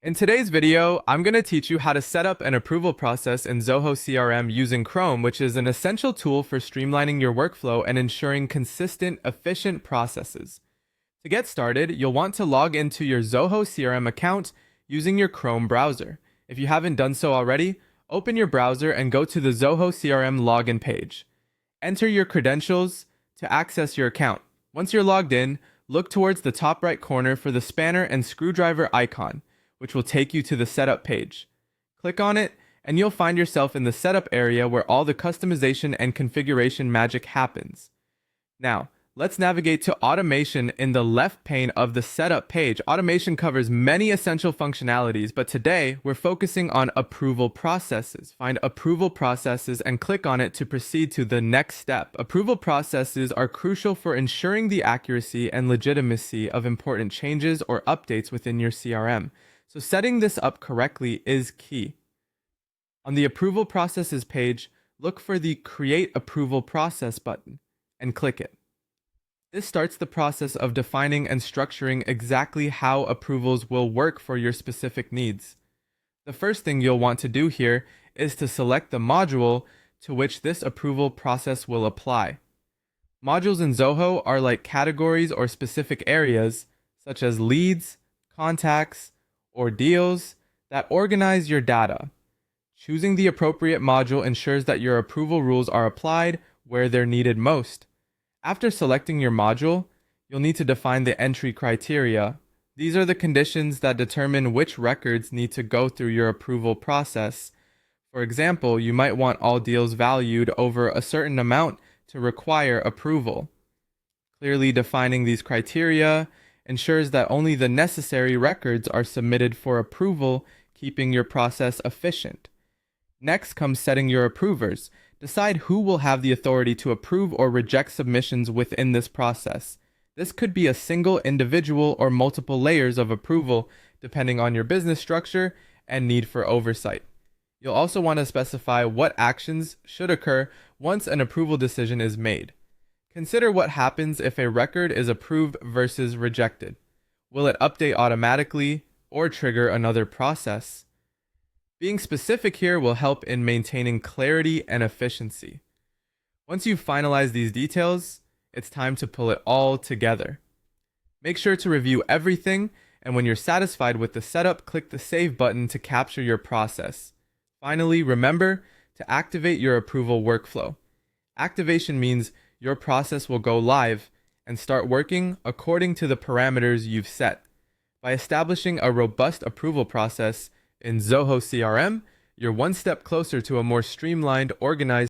In today's video, I'm going to teach you how to set up an approval process in Zoho CRM using Chrome, which is an essential tool for streamlining your workflow and ensuring consistent, efficient processes. To get started, you'll want to log into your Zoho CRM account using your Chrome browser. If you haven't done so already, open your browser and go to the Zoho CRM login page. Enter your credentials to access your account. Once you're logged in, look towards the top right corner for the spanner and screwdriver icon, which will take you to the setup page. Click on it, and you'll find yourself in the setup area where all the customization and configuration magic happens. Now, let's navigate to automation in the left pane of the setup page. Automation covers many essential functionalities, but today we're focusing on approval processes. Find approval processes and click on it to proceed to the next step. Approval processes are crucial for ensuring the accuracy and legitimacy of important changes or updates within your CRM. So setting this up correctly is key. On the Approval Processes page, look for the Create Approval Process button and click it. This starts the process of defining and structuring exactly how approvals will work for your specific needs. The first thing you'll want to do here is to select the module to which this approval process will apply. Modules in Zoho are like categories or specific areas, such as leads, contacts, or deals that organize your data. Choosing the appropriate module ensures that your approval rules are applied where they're needed most. After selecting your module, you'll need to define the entry criteria. These are the conditions that determine which records need to go through your approval process. For example, you might want all deals valued over a certain amount to require approval. Clearly defining these criteria ensures that only the necessary records are submitted for approval, keeping your process efficient. Next comes setting your approvers. Decide who will have the authority to approve or reject submissions within this process. This could be a single individual or multiple layers of approval, depending on your business structure and need for oversight. You'll also want to specify what actions should occur once an approval decision is made. Consider what happens if a record is approved versus rejected. Will it update automatically or trigger another process? Being specific here will help in maintaining clarity and efficiency. Once you've finalized these details, it's time to pull it all together. Make sure to review everything, and when you're satisfied with the setup, click the Save button to capture your process. Finally, remember to activate your approval workflow. Activation means your process will go live and start working according to the parameters you've set. By establishing a robust approval process in Zoho CRM, you're one step closer to a more streamlined, organized